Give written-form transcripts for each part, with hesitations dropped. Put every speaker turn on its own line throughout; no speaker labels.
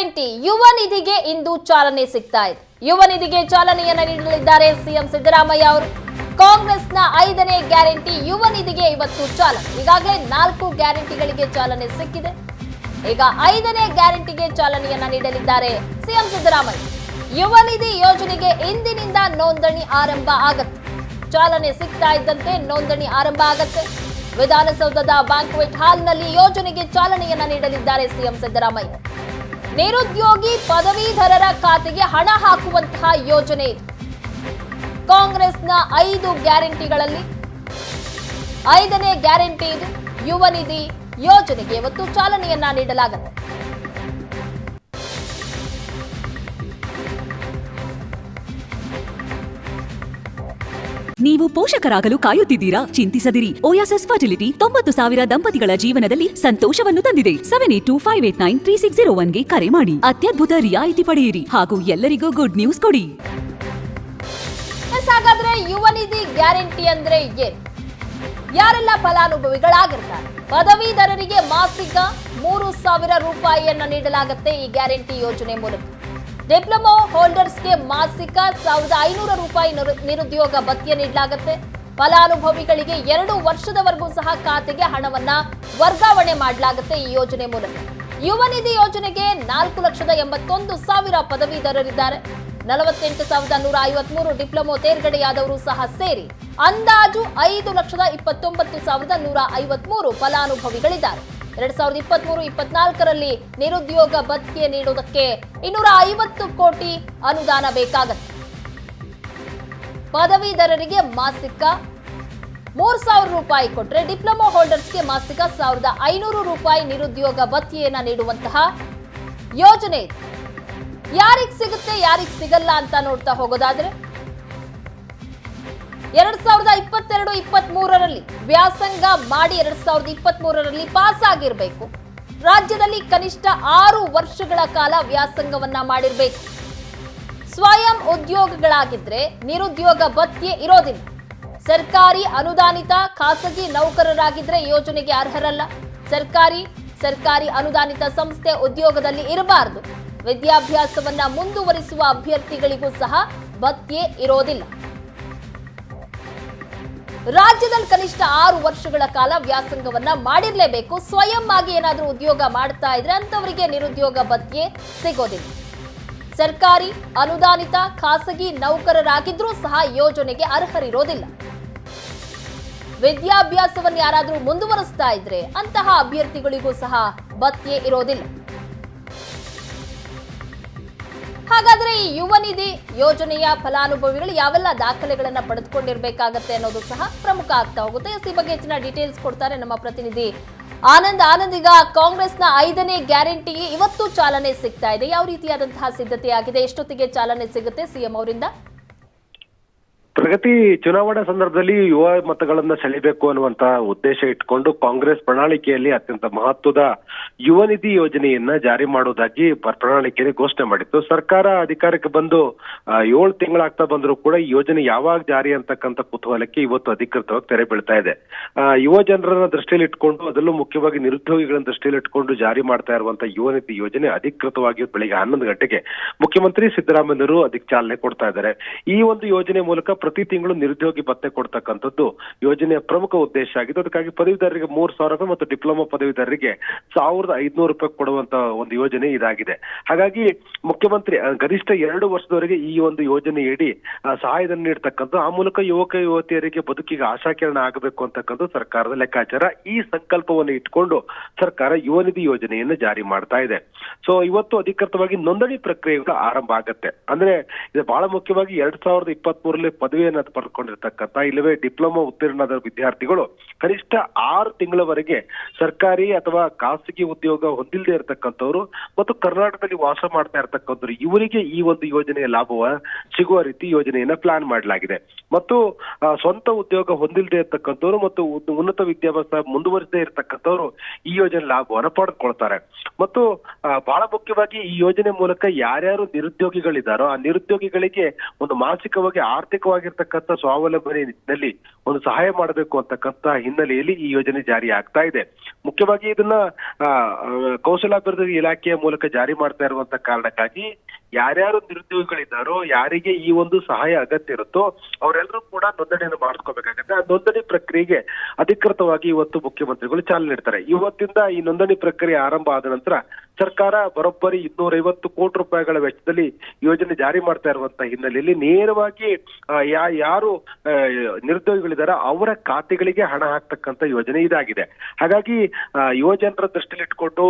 Guarantee ಯುವ ನಿಧಿಗೆ ಇಂದು ಚಾಲನೆ ಸಿಗ್ತಾ ಇದೆ. ಯುವ ನಿಧಿಗೆ ಚಾಲನೆಯನ್ನ ನೀಡಲಿದ್ದಾರೆ ಸಿಎಂ ಸಿದ್ದರಾಮಯ್ಯ ಅವರು. ಕಾಂಗ್ರೆಸ್ನ 5ನೇ ಗ್ಯಾರಂಟಿ ಯುವ ನಿಧಿಗೆ ಇವತ್ತು ಚಾಲನೆ. ಈಗಾಗಲೇ 4 ಗ್ಯಾರಂಟಿಗಳಿಗೆ ಚಾಲನೆ ಸಿಕ್ಕಿದೆ. ಈಗ 5ನೇ ಗ್ಯಾರಂಟಿಗೆ ಚಾಲನೆಯನ್ನ ನೀಡಲಿದ್ದಾರೆ ಸಿಎಂ ಸಿದ್ದರಾಮಯ್ಯ. ಯುವ ನಿಧಿ ಯೋಜನೆಗೆ ಇಂದಿನಿಂದ ನೋಂದಣಿ ಆರಂಭ ಆಗತ್ತೆ. ಚಾಲನೆ ಸಿಗ್ತಾ ಇದ್ದಂತೆ ನೋಂದಣಿ ಆರಂಭ ಆಗತ್ತೆ. ವಿಧಾನಸೌಧದ ಬ್ಯಾಂಕ್ವೆಟ್ ಹಾಲ್ನಲ್ಲಿ ಯೋಜನೆಗೆ ಚಾಲನೆಯನ್ನ ನೀಡಲಿದ್ದಾರೆ ಸಿಎಂ ಸಿದ್ದರಾಮಯ್ಯ. ನಿರುದ್ಯೋಗಿ ಪದವೀಧರರ ಖಾತೆಗೆ ಹಣ ಹಾಕುವಂತಹ ಯೋಜನೆ ಇದು. ಕಾಂಗ್ರೆಸ್ನ 5 ಗ್ಯಾರಂಟಿಗಳಲ್ಲಿ 5ನೇ ಗ್ಯಾರಂಟಿ ಇದು. ಯುವ ನಿಧಿ ಯೋಜನೆಗೆ ಇವತ್ತು ಚಾಲನೆಯನ್ನ ನೀಡಲಾಗುತ್ತೆ.
ನೀವು ಪೋಷಕರಾಗಲು ಕಾಯುತ್ತಿದ್ದೀರಾ? ಚಿಂತಿಸದಿರಿ. ಓಯಾಸಿಸ್ ಫರ್ಟಿಲಿಟಿ 90,000 ದಂಪತಿಗಳ ಜೀವನದಲ್ಲಿ ಸಂತೋಷವನ್ನು ತಂದಿದೆ. 7825893601ಗೆ ಕರೆ ಮಾಡಿ. ಅತ್ಯದ್ಭುತ ರಿಯಾಯಿತಿ ಪಡೆಯಿರಿ ಹಾಗೂ ಎಲ್ಲರಿಗೂ ಗುಡ್ ನ್ಯೂಸ್ ಕೊಡಿ.
ಹಾಗಾದ್ರೆ ಯುವ ನಿಧಿ ಗ್ಯಾರಂಟಿ ಅಂದ್ರೆ ಏನು? ಯಾರೆಲ್ಲ ಫಲಾನುಭವಿಗಳಾಗಿರ್ತಾರೆ? ಪದವೀಧರರಿಗೆ ಮಾಸಿಕ 3,000 ರೂಪಾಯಿಯನ್ನ ನೀಡಲಾಗುತ್ತೆ ಈ ಗ್ಯಾರಂಟಿ ಯೋಜನೆ ಮೂಲಕ. ಡಿಪ್ಲೊಮಾ ಹೋಲ್ಡರ್ಸ್ಗೆ ಮಾಸಿಕ 1,500 ರೂಪಾಯಿ ನಿರುದ್ಯೋಗ ಭತ್ಯೆ ನೀಡಲಾಗುತ್ತೆ. ಫಲಾನುಭವಿಗಳಿಗೆ 2 ವರ್ಷದವರೆಗೂ ಸಹ ಖಾತೆಗೆ ಹಣವನ್ನ ವರ್ಗಾವಣೆ ಮಾಡಲಾಗುತ್ತೆ ಈ ಯೋಜನೆ ಮೂಲಕ. ಯುವ ನಿಧಿ ಯೋಜನೆಗೆ 4,81,000 ಪದವೀಧರರಿದ್ದಾರೆ. 48,153 ಡಿಪ್ಲೊಮಾ ತೇರ್ಗಡೆಯಾದವರು ಸಹ ಸೇರಿ ಅಂದಾಜು 5,29,153 ಫಲಾನುಭವಿಗಳಿದ್ದಾರೆ. 2023-24ರಲ್ಲಿ ನಿರುದ್ಯೋಗ ಭತ್ಯೆ ನೀಡುವುದಕ್ಕೆ 250 ಕೋಟಿ ಅನುದಾನ ಬೇಕಾಗುತ್ತೆ. ಪದವೀಧರರಿಗೆ ಮಾಸಿಕ 3,000 ರೂಪಾಯಿ ಕೊಟ್ಟರೆ ಡಿಪ್ಲೊಮಾ ಹೋಲ್ಡರ್ಸ್ಗೆ ಮಾಸಿಕ 1,500 ರೂಪಾಯಿ ನಿರುದ್ಯೋಗ ಭತ್ಯೆಯನ್ನ ನೀಡುವಂತಹ ಯೋಜನೆ ಇದೆ. ಯಾರಿಗೆ ಸಿಗುತ್ತೆ ಯಾರಿಗೆ ಸಿಗಲ್ಲ ಅಂತ ನೋಡ್ತಾ ಹೋಗೋದಾದ್ರೆ 2022-23ರಲ್ಲಿ ವ್ಯಾಸಂಗ ಮಾಡಿ 2023ರಲ್ಲಿ ಪಾಸ್ ಆಗಿರಬೇಕು. ರಾಜ್ಯದಲ್ಲಿ ಕನಿಷ್ಠ 6 ವರ್ಷಗಳ ಕಾಲ ವ್ಯಾಸಂಗವನ್ನ ಮಾಡಿರಬೇಕು. ಸ್ವಯಂ ಉದ್ಯೋಗಿಗಳಾಗಿದ್ರೆ ನಿರುದ್ಯೋಗ ಭತ್ಯೆ ಇರೋದಿಲ್ಲ. ಸರ್ಕಾರಿ ಅನುದಾನಿತ ಖಾಸಗಿ ನೌಕರರಾಗಿದ್ರೆ ಯೋಜನೆಗೆ ಅರ್ಹರಲ್ಲ. ಸರ್ಕಾರಿ ಅನುದಾನಿತ ಸಂಸ್ಥೆ ಉದ್ಯೋಗದಲ್ಲಿ ಇರಬಾರದು. ವಿದ್ಯಾಭ್ಯಾಸವನ್ನ ಮುಂದುವರಿಸುವ ಅಭ್ಯರ್ಥಿಗಳಿಗೂ ಸಹ ಭತ್ಯೆ ಇರೋದಿಲ್ಲ. ರಾಜ್ಯದಲ್ಲಿ ಕನಿಷ್ಠ 6 ವರ್ಷಗಳ ಕಾಲ ವ್ಯಾಸಂಗವನ್ನ ಮಾಡಿರಲೇಬೇಕು. ಸ್ವಯಂ ಆಗಿ ಏನಾದರೂ ಉದ್ಯೋಗ ಮಾಡ್ತಾ ಇದ್ರೆ ಅಂತವರಿಗೆ ನಿರುದ್ಯೋಗ ಭತ್ಯೆ ಸಿಗೋದಿಲ್ಲ. ಸರ್ಕಾರಿ ಅನುದಾನಿತ ಖಾಸಗಿ ನೌಕರರಾಗಿದ್ರೂ ಸಹ ಯೋಜನೆಗೆ ಅರ್ಹರಿರೋದಿಲ್ಲ. ವಿದ್ಯಾಭ್ಯಾಸವನ್ನು ಯಾರಾದರೂ ಮುಂದುವರಿಸ್ತಾ ಇದ್ರೆ ಅಂತಹ ಅಭ್ಯರ್ಥಿಗಳಿಗೂ ಸಹ ಭತ್ಯೆ ಇರೋದಿಲ್ಲ. ಹಾಗಾದ್ರೆ ಈ ಯುವ ನಿಧಿ ಯೋಜನೆಯ ಫಲಾನುಭವಿಗಳು ಯಾವೆಲ್ಲ ದಾಖಲೆಗಳನ್ನ ಪಡೆದುಕೊಂಡಿರ್ಬೇಕಾಗತ್ತೆ ಅನ್ನೋದು ಸಹ ಪ್ರಮುಖ ಆಗ್ತಾ ಹೋಗುತ್ತೆ. ಈ ಬಗ್ಗೆ ಹೆಚ್ಚಿನ ಡೀಟೇಲ್ಸ್ ಕೊಡ್ತಾರೆ ನಮ್ಮ ಪ್ರತಿನಿಧಿ ಆನಂದ್. ಈಗ ಕಾಂಗ್ರೆಸ್ನ 5ನೇ ಗ್ಯಾರಂಟಿಗೆ ಇವತ್ತು ಚಾಲನೆ ಸಿಗ್ತಾ ಇದೆ. ಯಾವ ರೀತಿಯಾದಂತಹ ಸಿದ್ಧತೆ ಆಗಿದೆ? ಎಷ್ಟೊತ್ತಿಗೆ ಚಾಲನೆ ಸಿಗುತ್ತೆ ಸಿಎಂ ಅವರಿಂದ?
ಪ್ರಗತಿ ಚುನಾವಣಾ ಸಂದರ್ಭದಲ್ಲಿ ಯುವ ಮತಗಳನ್ನ ಸೆಳೆಯಬೇಕು ಅನ್ನುವಂತ ಉದ್ದೇಶ ಇಟ್ಕೊಂಡು ಕಾಂಗ್ರೆಸ್ ಪ್ರಣಾಳಿಕೆಯಲ್ಲಿ ಅತ್ಯಂತ ಮಹತ್ವದ ಯುವ ನಿಧಿ ಯೋಜನೆಯನ್ನ ಜಾರಿ ಮಾಡುವುದಾಗಿ ಪ್ರಣಾಳಿಕೆಯಲ್ಲಿ ಘೋಷಣೆ ಮಾಡಿತ್ತು. ಸರ್ಕಾರ ಅಧಿಕಾರಕ್ಕೆ ಬಂದು 7 ತಿಂಗಳಾಗ್ತಾ ಬಂದರೂ ಕೂಡ ಈ ಯೋಜನೆ ಯಾವಾಗ ಜಾರಿ ಅಂತಕ್ಕಂಥ ಕುತೂಹಲಕ್ಕೆ ಇವತ್ತು ಅಧಿಕೃತವಾಗಿ ತೆರೆ ಬೀಳ್ತಾ ಇದೆ. ಯುವ ಜನರನ್ನ ದೃಷ್ಟಿಯಲ್ಲಿ ಇಟ್ಕೊಂಡು, ಅದರಲ್ಲೂ ಮುಖ್ಯವಾಗಿ ನಿರುದ್ಯೋಗಿಗಳನ್ನ ದೃಷ್ಟಿಯಲ್ಲಿ ಇಟ್ಕೊಂಡು ಜಾರಿ ಮಾಡ್ತಾ ಇರುವಂತಹ ಯುವ ನಿಧಿ ಯೋಜನೆ ಅಧಿಕೃತವಾಗಿ ಬೆಳಿಗ್ಗೆ 11 ಗಂಟೆಗೆ ಮುಖ್ಯಮಂತ್ರಿ ಸಿದ್ದರಾಮಯ್ಯರು ಅದಕ್ಕೆ ಚಾಲನೆ ಕೊಡ್ತಾ ಇದ್ದಾರೆ. ಈ ಒಂದು ಯೋಜನೆ ಮೂಲಕ ಪ್ರತಿ ತಿಂಗಳು ನಿರುದ್ಯೋಗಿ ಭತ್ಯೆ ಕೊಡ್ತಕ್ಕಂಥದ್ದು ಯೋಜನೆಯ ಪ್ರಮುಖ ಉದ್ದೇಶ ಆಗಿದ್ದು. ಅದಕ್ಕಾಗಿ ಪದವೀಧರರಿಗೆ 3,000 ರೂಪಾಯಿ ಮತ್ತು ಡಿಪ್ಲೊಮಾ ಪದವೀಧರರಿಗೆ 1,500 ರೂಪಾಯಿ ಕೊಡುವಂತ ಒಂದು ಯೋಜನೆ ಇದಾಗಿದೆ. ಹಾಗಾಗಿ ಮುಖ್ಯಮಂತ್ರಿ ಗರಿಷ್ಠ 2 ವರ್ಷದವರೆಗೆ ಈ ಒಂದು ಯೋಜನೆಯಡಿ ಸಹಾಯಧನ ನೀಡತಕ್ಕಂಥ, ಆ ಮೂಲಕ ಯುವತಿಯರಿಗೆ ಬದುಕಿಗೆ ಆಶಾಕಿರಣ ಆಗಬೇಕು ಅಂತಕ್ಕಂಥ ಸರ್ಕಾರದ ಲೆಕ್ಕಾಚಾರ. ಈ ಸಂಕಲ್ಪವನ್ನು ಇಟ್ಕೊಂಡು ಸರ್ಕಾರ ಯುವ ನಿಧಿ ಯೋಜನೆಯನ್ನು ಜಾರಿ ಮಾಡ್ತಾ ಇದೆ. ಸೊ ಇವತ್ತು ಅಧಿಕೃತವಾಗಿ ನೋಂದಣಿ ಪ್ರಕ್ರಿಯೆಗಳು ಆರಂಭ ಆಗತ್ತೆ. ಅಂದ್ರೆ ಇದು ಬಹಳ ಮುಖ್ಯವಾಗಿ 2023ರಲ್ಲಿ ಪದವಿಯನ್ನು ಪಡೆದುಕೊಂಡಿರ್ತಕ್ಕಂಥ ಇಲ್ಲವೇ ಡಿಪ್ಲೊಮಾ ಉತ್ತೀರ್ಣದ ವಿದ್ಯಾರ್ಥಿಗಳು ಕನಿಷ್ಠ 6 ತಿಂಗಳವರೆಗೆ ಸರ್ಕಾರಿ ಅಥವಾ ಖಾಸಗಿ ಉದ್ಯೋಗ ಹೊಂದಿಲ್ಲದೆ ಇರತಕ್ಕಂಥವ್ರು ಮತ್ತು ಕರ್ನಾಟಕದಲ್ಲಿ ವಾಸ ಮಾಡ್ತಾ ಇರತಕ್ಕಂಥವ್ರು ಇವರಿಗೆ ಈ ಒಂದು ಯೋಜನೆಯ ಲಾಭವ ಸಿಗುವ ರೀತಿ ಯೋಜನೆಯನ್ನ ಪ್ಲಾನ್ ಮಾಡಲಾಗಿದೆ. ಮತ್ತು ಸ್ವಂತ ಉದ್ಯೋಗ ಹೊಂದಿಲ್ಲದೆ ಇರತಕ್ಕಂಥವ್ರು ಮತ್ತು ಉನ್ನತ ವಿದ್ಯಾಭ್ಯಾಸ ಮುಂದುವರಿಸದೇ ಇರತಕ್ಕಂಥವ್ರು ಈ ಯೋಜನೆ ಲಾಭವನ್ನು ಪಡೆದುಕೊಳ್ತಾರೆ. ಮತ್ತು ಬಹಳ ಮುಖ್ಯವಾಗಿ ಈ ಯೋಜನೆ ಮೂಲಕ ಯಾರ್ಯಾರು ನಿರುದ್ಯೋಗಿಗಳಿದ್ದಾರೋ ಆ ನಿರುದ್ಯೋಗಿಗಳಿಗೆ ಒಂದು ಮಾನಸಿಕವಾಗಿ ಆರ್ಥಿಕವಾಗಿ ಆರ್ಥಿಕವಾಗಿರ್ತಕ್ಕಂಥ ಸ್ವಾವಲಂಬನೆ ನಿಟ್ಟಿನಲ್ಲಿ ಒಂದು ಸಹಾಯ ಮಾಡಬೇಕು ಅಂತಕ್ಕಂಥ ಹಿನ್ನೆಲೆಯಲ್ಲಿ ಈ ಯೋಜನೆ ಜಾರಿ ಆಗ್ತಾ ಇದೆ. ಮುಖ್ಯವಾಗಿ ಇದನ್ನ ಕೌಶಲಾಭಿವೃದ್ಧಿ ಇಲಾಖೆಯ ಮೂಲಕ ಜಾರಿ ಮಾಡ್ತಾ ಇರುವಂತ ಕಾರಣಕ್ಕಾಗಿ ಯಾರ್ಯಾರು ನಿರುದ್ಯೋಗಿಗಳಿದ್ದಾರೋ, ಯಾರಿಗೆ ಈ ಒಂದು ಸಹಾಯ ಅಗತ್ಯ ಇರುತ್ತೋ ಅವರೆಲ್ಲರೂ ಕೂಡ ನೋಂದಣಿಯನ್ನು ಮಾಡಿಸ್ಕೋಬೇಕಾಗತ್ತೆ. ಆ ನೋಂದಣಿ ಪ್ರಕ್ರಿಯೆಗೆ ಅಧಿಕೃತವಾಗಿ ಇವತ್ತು ಮುಖ್ಯಮಂತ್ರಿಗಳು ಚಾಲನೆ ನೀಡ್ತಾರೆ. ಇವತ್ತಿಂದ ಈ ನೋಂದಣಿ ಪ್ರಕ್ರಿಯೆ ಆರಂಭ ಆದ ನಂತರ ಸರ್ಕಾರ ಬರೋಬ್ಬರಿ 250 ಕೋಟಿ ರೂಪಾಯಿಗಳ ವೆಚ್ಚದಲ್ಲಿ ಯೋಜನೆ ಜಾರಿ ಮಾಡ್ತಾ ಇರುವಂತಹ ಹಿನ್ನೆಲೆಯಲ್ಲಿ ನೇರವಾಗಿ ಯಾರು ನಿರುದ್ಯೋಗಿಗಳಿದಾರ ಅವರ ಖಾತೆಗಳಿಗೆ ಹಣ ಹಾಕ್ತಕ್ಕಂಥ ಯೋಜನೆ ಇದಾಗಿದೆ. ಹಾಗಾಗಿ ಯುವಜನರ ದೃಷ್ಟಿಯಲ್ಲಿ ಇಟ್ಕೊಂಡು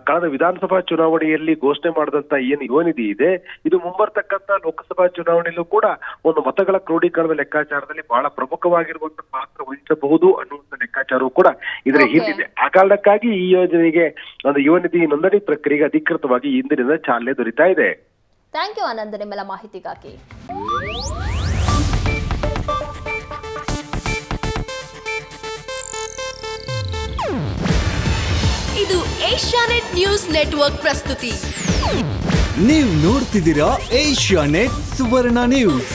ಕಳೆದ ವಿಧಾನಸಭಾ ಚುನಾವಣೆಯಲ್ಲಿ ಘೋಷಣೆ ಮಾಡಿದಂತ ಏನು ಯುವ ನಿಧಿ ಇದೆ, ಇದು ಮುಂಬರ್ತಕ್ಕಂಥ ಲೋಕಸಭಾ ಚುನಾವಣೆಯಲ್ಲೂ ಕೂಡ ಒಂದು ಮತಗಳ ಕ್ರೋಢೀಕರಣದ ಲೆಕ್ಕಾಚಾರದಲ್ಲಿ ಬಹಳ ಪ್ರಮುಖವಾಗಿರುವಂತಹ ಪಾತ್ರ ವಹಿಸಬಹುದು ಅನ್ನುವಂಥ ಲೆಕ್ಕಾಚಾರವೂ ಕೂಡ ಇದರ ಹಿಂದಿದೆ. ಆ ಕಾರಣಕ್ಕಾಗಿ ಈ ಯೋಜನೆಗೆ ಒಂದು ಯುವ ನಿಧಿ ನೋಂದಣಿ ಪ್ರಕ್ರಿಯೆಗೆ ಅಧಿಕೃತವಾಗಿ ಇಂದಿನಿಂದ ಚಾಲನೆ ದೊರೀತಾ ಇದೆ.
ಥ್ಯಾಂಕ್ ಯು ಆನಂದ್, ನಿಮ್ಮೆಲ್ಲ ಮಾಹಿತಿಗಾಗಿ.
ಇದು ಏಷ್ಯಾನೆಟ್ ನ್ಯೂಸ್ ನೆಟ್ವರ್ಕ್ ಪ್ರಸ್ತುತಿ.
ನೀವು ನೋಡ್ತಿದ್ದೀರಾ ಏಷ್ಯಾನೆಟ್ ಸುವರ್ಣ ನ್ಯೂಸ್.